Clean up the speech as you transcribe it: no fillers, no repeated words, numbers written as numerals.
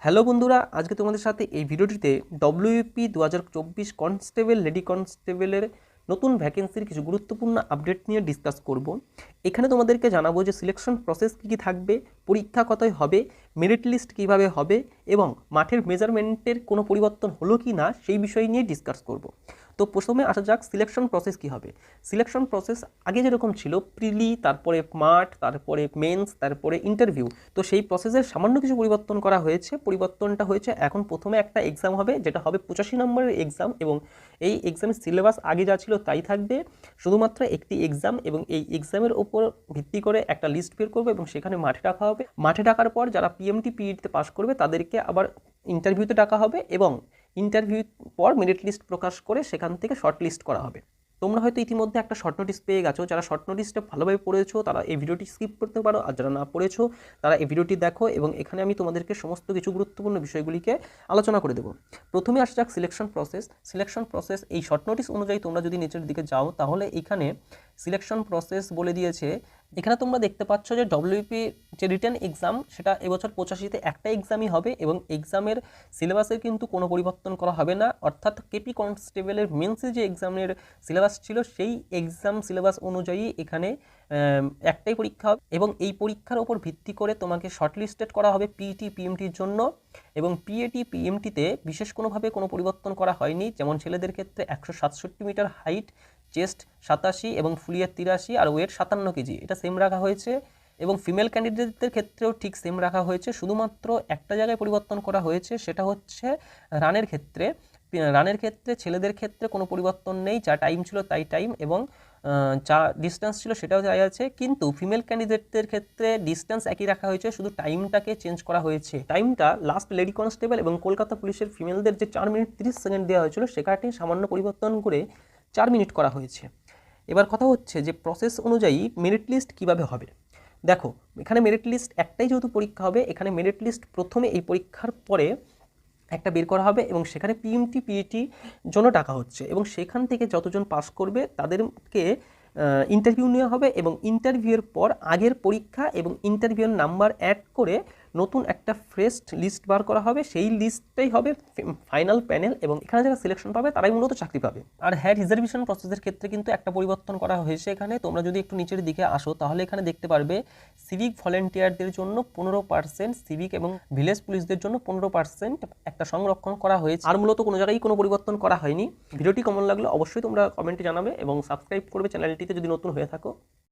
Hello বন্ধুরা, আজকে তোমাদের সাথে এই ভিডিওটিতে ডব্লিউপি 2024 কনস্টেবল লেডি কনস্টেবলের নতুন ভ্যাকেন্সির কিছু গুরুত্বপূর্ণ আপডেট নিয়ে ডিসকাস করব। এখানে তোমাদেরকে জানাবো যে সিলেকশন প্রসেস কী কী থাকবে, পরীক্ষা কতই হবে, মেরিট লিস্ট কীভাবে হবে এবং মাঠের মেজারমেন্টের কোনো পরিবর্তন হলো কি না সেই বিষয় নিয়ে ডিসকাস করব। তো প্রথমে আসা যাক সিলেকশন প্রসেস কী হবে। সিলেকশন প্রসেস আগে যেরকম ছিল প্রিলি, তারপরে মাঠ, তারপরে মেন্স, তারপরে ইন্টারভিউ, তো সেই প্রসেসের সামান্য কিছু পরিবর্তন করা হয়েছে। পরিবর্তনটা হয়েছে এখন প্রথমে একটা এক্সাম হবে যেটা হবে 85 নম্বরের এক্সাম, এবং এই এক্সামের সিলেবাস আগে যা ছিল তাই থাকবে, শুধুমাত্র একটি এক্সাম, এবং এই এক্সামের ওপর ভিত্তি করে একটা লিস্ট বের করবে এবং সেখানে মাঠে ডাকা হবে। মাঠে ডাকার পর যারা পিএমটি পিইটিতে পাস করবে তাদেরকে আবার ইন্টারভিউতে ডাকা হবে এবং ইন্টারভিউ পর মেরিট লিস্ট প্রকাশ করে সেখান থেকে শর্ট লিস্ট করা হবে। তোমরা হয়তো ইতিমধ্যে একটা শর্ট নোটিস পেয়ে গেছো। যারা শর্ট নোটিসটা ভালোভাবে পড়েছো তারা এই ভিডিওটি স্কিপ করতে পারো, আর যারা না পড়েছো তারা এই ভিডিওটি দেখো, এবং এখানে আমি তোমাদেরকে সমস্ত কিছু গুরুত্বপূর্ণ বিষয়গুলিকে আলোচনা করে দেবো। প্রথমে আসা যাক সিলেকশন প্রসেস। সিলেকশন প্রসেস এই শর্ট নোটিস অনুযায়ী তোমরা যদি নিচের দিকে যাও তাহলে এখানে সিলেকশন প্রসেস বলে দিয়েছে। এখানে তোমরা দেখতে পাচ্ছ যে ডব্লিউপি যে রিটেন এক্সাম সেটা এবছর 85তে একটা এক্সামই হবে, এবং এক্সামের সিলেবাসের কিন্তু কোনো পরিবর্তন করা হবে না। অর্থাৎ কেপি কনস্টেবলের মেন্সে যে এক্সামের সিলেবাস ছিল সেই এক্সাম সিলেবাস অনুযায়ী এখানে একটাই পরীক্ষা হবে, এবং এই পরীক্ষার ওপর ভিত্তি করে তোমাকে শর্টলিস্টেড করা হবে পিইটি পিএমটির জন্য। এবং পিএটি পিএমটিতে বিশেষ কোনোভাবে কোনো পরিবর্তন করা হয়নি। যেমন ছেলেদের ক্ষেত্রে 167 মিটার হাইট, চেস্ট 87 এবং ফুলিয়ার 83 আর ওয়েট 57 কেজি, এটা সেম রাখা হয়েছে। এবং ফিমেল ক্যান্ডিডেটদের ক্ষেত্রেও ঠিক সেম রাখা হয়েছে, শুধুমাত্র একটা জায়গায় পরিবর্তন করা হয়েছে, সেটা হচ্ছে রানের ক্ষেত্রে। রানের ক্ষেত্রে ছেলেদের ক্ষেত্রে কোনো পরিবর্তন নেই, যা টাইম ছিল তাই টাইম, এবং যা ডিস্টেন্স ছিল সেটাও যাই আছে। কিন্তু ফিমেল ক্যান্ডিডেটদের ক্ষেত্রে ডিস্টেন্স একই রাখা হয়েছে, শুধু টাইমটাকে চেঞ্জ করা হয়েছে। টাইমটা লাস্ট লেডি কনস্টেবল এবং কলকাতা পুলিশের ফিমেলদের যে 4 মিনিট 30 সেকেন্ড দেওয়া হয়েছিল সেখানে সামান্য পরিবর্তন করে 4 মিনিট করা হয়েছে। এবার কথা হচ্ছে যে প্রসেস অনুযায়ী মেরিট লিস্ট কীভাবে হবে। দেখো, এখানে মেরিট লিস্ট একটাই যেহেতু পরীক্ষা হবে, এখানে মেরিট লিস্ট প্রথমে এই পরীক্ষার পরে একটা বের করা হবে, এবং সেখানে পিএমটি পিইটি জন্য টাকা হচ্ছে, এবং সেখান থেকে যতজন পাস করবে তাদেরকে ইন্টারভিউ নেওয়া হবে, এবং ইন্টারভিউয়ের পর আগের পরীক্ষা এবং ইন্টারভিউয়ের নাম্বার অ্যাড করে নতুন একটা ফ্রেশ লিস্ট বার করা হবে। সেই লিস্টটাই হবে ফাইনাল প্যানেল, এবং এখানে যারা সিলেকশন পাবে তারাই মূলত চাকরি পাবে। আর হ্যাঁ, রিজার্ভেশন প্রসেসের ক্ষেত্রে কিন্তু একটা পরিবর্তন করা হয়েছে। এখানে তোমরা যদি একটু নিচের দিকে আসো তাহলে এখানে দেখতে পারবে সিভিক ভলেন্টিয়ারদের জন্য 15%, সিভিক এবং ভিলেজ পুলিশদের জন্য 15% একটা সংরক্ষণ করা হয়েছে। আর মূলত কোনো জায়গায় কোনো পরিবর্তন করা হয়নি। ভিডিওটি কেমন লাগলো অবশ্যই তোমরা কমেন্টে জানাবে, এবং সাবস্ক্রাইব করবে চ্যানেলটিতে যদি নতুন হয়ে থাকো।